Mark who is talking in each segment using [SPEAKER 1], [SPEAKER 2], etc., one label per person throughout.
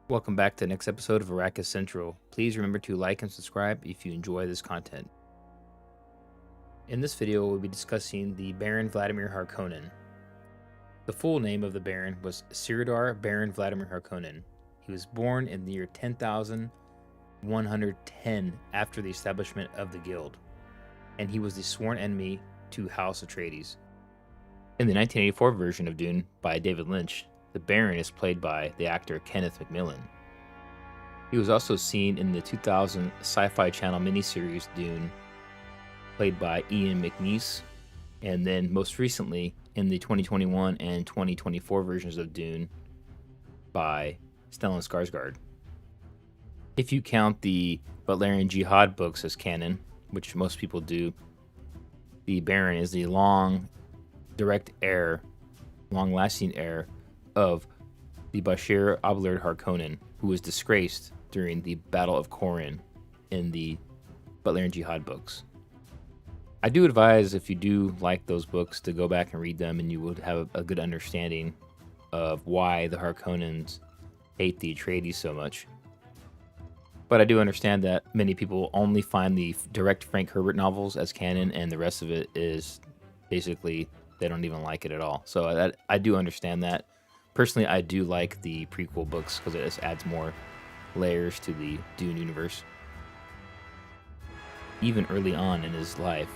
[SPEAKER 1] Welcome back to the next episode of Arrakis Central. Please remember to like and subscribe if you enjoy this content. In this video, we'll be discussing the Baron Vladimir Harkonnen. The full name of the Baron was Sirdar Baron Vladimir Harkonnen. He was born in the year 10,110 after the establishment of the Guild, and he was the sworn enemy to House Atreides. In the 1984 version of Dune by David Lynch, the Baron is played by the actor Kenneth McMillan. He was also seen in the 2000 Sci-Fi Channel miniseries Dune, played by Ian McNeice, and then most recently in the 2021 and 2024 versions of Dune by Stellan Skarsgård. If you count the Butlerian Jihad books as canon, which most people do, the Baron is the long-lasting heir of the Bashir Abelard Harkonnen, who was disgraced during the Battle of Corin in the Butlerian Jihad books. I do advise, if you do like those books, to go back and read them, and you would have a good understanding of why the Harkonnens hate the Atreides so much. But I do understand that many people only find the direct Frank Herbert novels as canon, and the rest of it is basically they don't even like it at all. So I do understand that. Personally, I do like the prequel books because it just adds more layers to the Dune universe. Even early on in his life,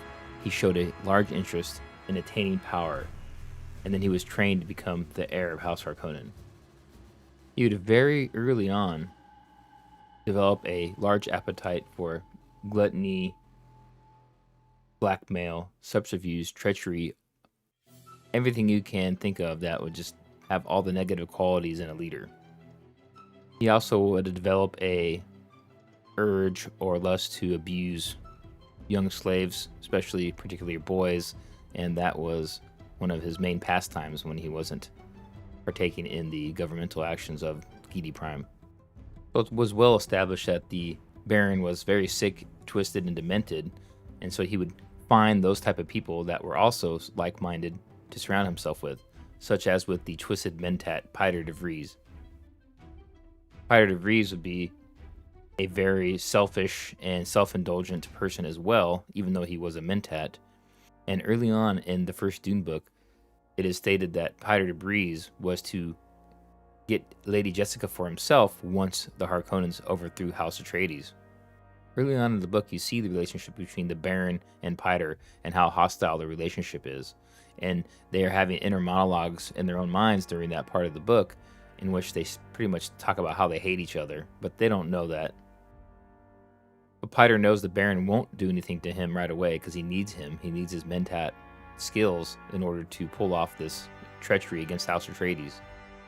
[SPEAKER 1] he showed a large interest in attaining power, and then he was trained to become the heir of House Harkonnen. He would very early on develop a large appetite for gluttony, blackmail, subterfuge, treachery, everything you can think of that would just have all the negative qualities in a leader. He also would develop a urge or lust to abuse young slaves, particularly boys, and that was one of his main pastimes when he wasn't partaking in the governmental actions of Giedi Prime. So it was well established that the Baron was very sick, twisted, and demented, and so he would find those type of people that were also like-minded to surround himself with, such as with the twisted mentat Piter de Vries. Piter de Vries would be a very selfish and self-indulgent person as well, even though he was a mentat. And early on in the first Dune book, it is stated that Piter de Vries was to get Lady Jessica for himself once the Harkonnens overthrew House Atreides. Early on in the book, you see the relationship between the Baron and Piter and how hostile the relationship is. And they are having inner monologues in their own minds during that part of the book in which they pretty much talk about how they hate each other, but they don't know that. But Piter knows the Baron won't do anything to him right away because he needs him. He needs his mentat skills in order to pull off this treachery against House Atreides.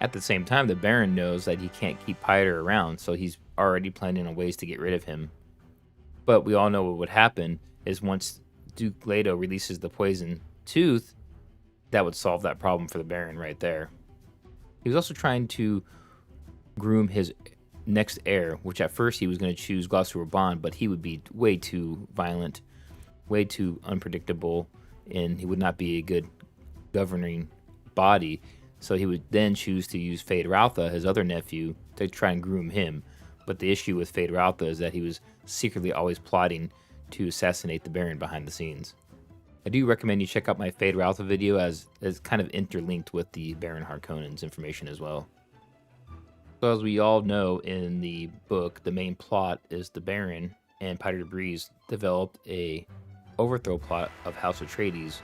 [SPEAKER 1] At the same time, the Baron knows that he can't keep Piter around, so he's already planning on ways to get rid of him. But we all know what would happen is once Duke Leto releases the poison tooth, that would solve that problem for the Baron right there. He was also trying to groom his next heir, which at first he was going to choose Glasur Bond, but he would be way too violent, way too unpredictable, and he would not be a good governing body. So he would then choose to use Fade Rautha, his other nephew, to try and groom him. But the issue with Fade Rautha is that he was secretly always plotting to assassinate the Baron behind the scenes. I do recommend you check out my Fade Rautha video as kind of interlinked with the Baron Harkonnen's information as well. So as we all know in the book, the main plot is the Baron and Piter de Vries developed a overthrow plot of House Atreides,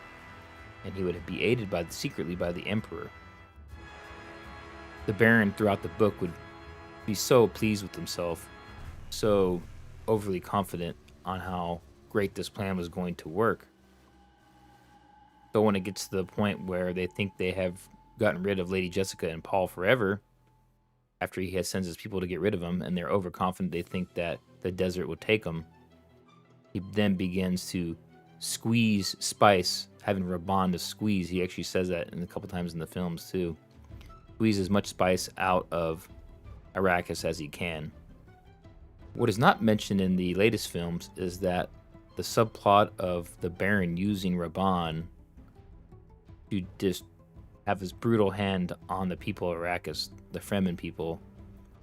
[SPEAKER 1] and he would be aided secretly by the Emperor. The Baron throughout the book would be so pleased with himself, so overly confident on how great this plan was going to work. But when it gets to the point where they think they have gotten rid of Lady Jessica and Paul forever, after he sends his people to get rid of them, and they're overconfident they think that the desert will take them, he then begins to squeeze spice, having Raban to squeeze. He actually says that a couple times in the films too. Squeeze as much spice out of Arrakis as he can. What is not mentioned in the latest films is that the subplot of the Baron using Raban to just have his brutal hand on the people of Arrakis, the Fremen people,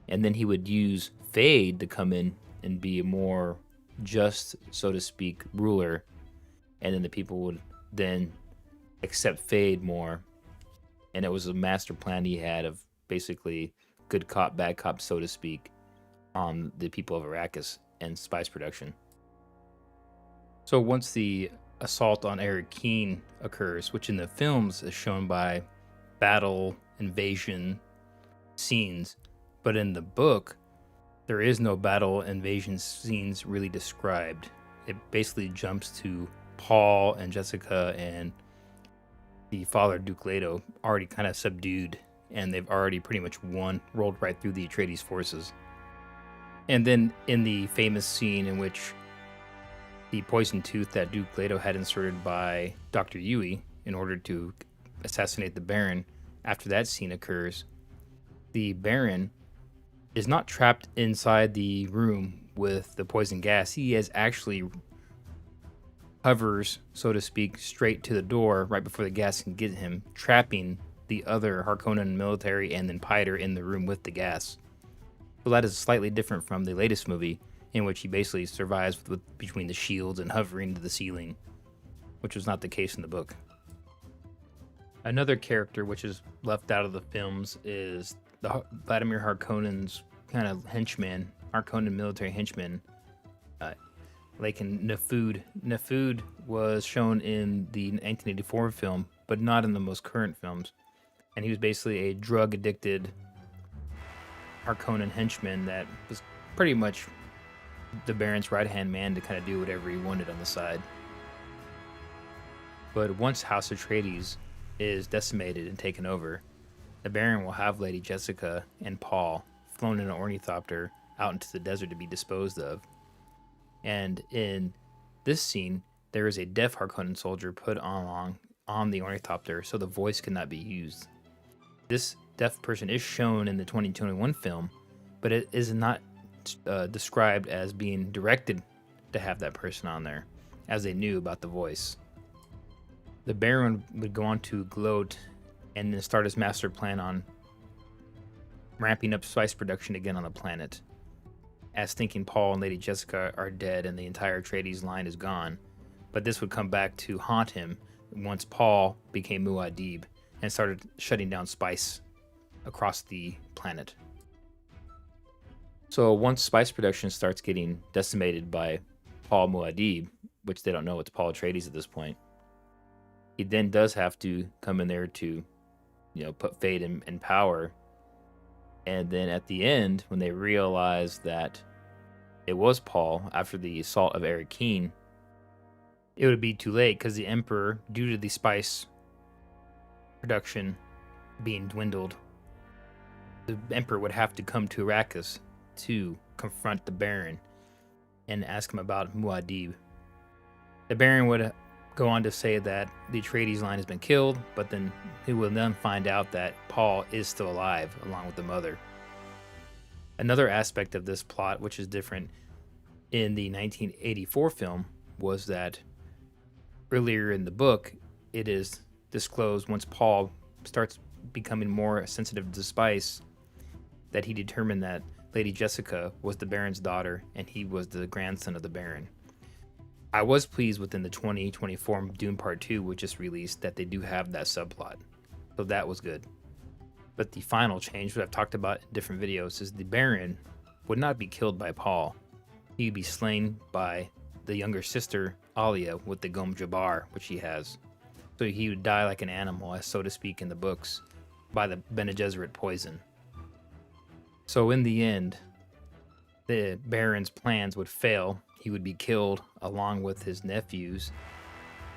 [SPEAKER 1] And then he would use Fade to come in and be a more just, so to speak, ruler. And then the people would then accept Fade more. And it was a master plan he had of basically good cop, bad cop, so to speak, on the people of Arrakis and spice production. So once the assault on Arrakeen occurs, which in the films is shown by battle, invasion scenes, but in the book, there is no battle invasion scenes really described. It basically jumps to Paul and Jessica and the father, Duke Leto, already kind of subdued, and they've already pretty much rolled right through the Atreides forces. And then in the famous scene in which the poison tooth that Duke Leto had inserted by Dr. Yui in order to assassinate the Baron, after that scene occurs, the Baron is not trapped inside the room with the poison gas. He is actually hovers, so to speak, straight to the door right before the gas can get him, trapping the other Harkonnen military and then Piter in the room with the gas. So that is slightly different from the latest movie, in which he basically survives between the shields and hovering to the ceiling, which was not the case in the book. Another character which is left out of the films is the Vladimir Harkonnen's kind of henchman, Harkonnen military henchman, like in Nefud. Nefud was shown in the 1984 film, but not in the most current films. And he was basically a drug-addicted Harkonnen henchman that was pretty much the Baron's right-hand man to kind of do whatever he wanted on the side. But once House Atreides is decimated and taken over, the Baron will have Lady Jessica and Paul flown in an ornithopter out into the desert to be disposed of. And in this scene, there is a deaf Harkonnen soldier put on the ornithopter so the voice cannot be used. This deaf person is shown in the 2021 film, but it is not described as being directed to have that person on there, as they knew about the voice. The Baron would go on to gloat and then start his master plan on ramping up spice production again on the planet, as thinking Paul and Lady Jessica are dead and the entire Atreides line is gone. But this would come back to haunt him once Paul became Muad'Dib and started shutting down spice across the planet. So once spice production starts getting decimated by Paul Muad'Dib, which they don't know it's Paul Atreides at this point, he then does have to come in there to, put Fade in power. And then at the end, when they realize that it was Paul after the assault of Arrakeen, it would be too late because the Emperor, due to the spice production being dwindled, the Emperor would have to come to Arrakis to confront the Baron and ask him about Muad'Dib. The Baron would go on to say that the Atreides line has been killed, but then he will then find out that Paul is still alive along with the mother. Another aspect of this plot, which is different in the 1984 film, was that earlier in the book, it is disclosed once Paul starts becoming more sensitive to spice that he determined that Lady Jessica was the Baron's daughter and he was the grandson of the Baron. I was pleased within the 2024 Dune Part 2, which is released, that they do have that subplot. So that was good. But the final change, what I've talked about in different videos, is the Baron would not be killed by Paul. He would be slain by the younger sister, Alia, with the Gom Jabbar, which he has. So he would die like an animal, as so to speak in the books, by the Bene Gesserit poison. So in the end, the Baron's plans would fail. He would be killed along with his nephews,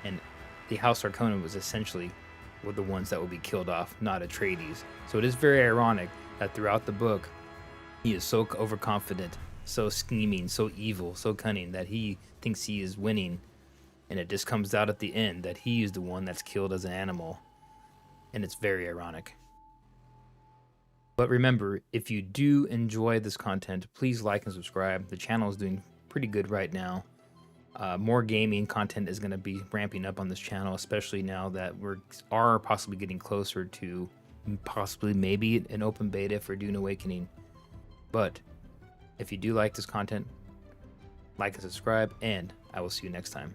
[SPEAKER 1] and the House Harkonnen was essentially were the ones that would be killed off, not Atreides. So it is very ironic that throughout the book, he is so overconfident, so scheming, so evil, so cunning that he thinks he is winning, and it just comes out at the end that he is the one that's killed as an animal, and it's very ironic. But remember, if you do enjoy this content, please like and subscribe. The channel is doing pretty good right now. More gaming content is going to be ramping up on this channel, especially now that we are possibly getting closer to maybe an open beta for Dune Awakening. But if you do like this content, like and subscribe, and I will see you next time.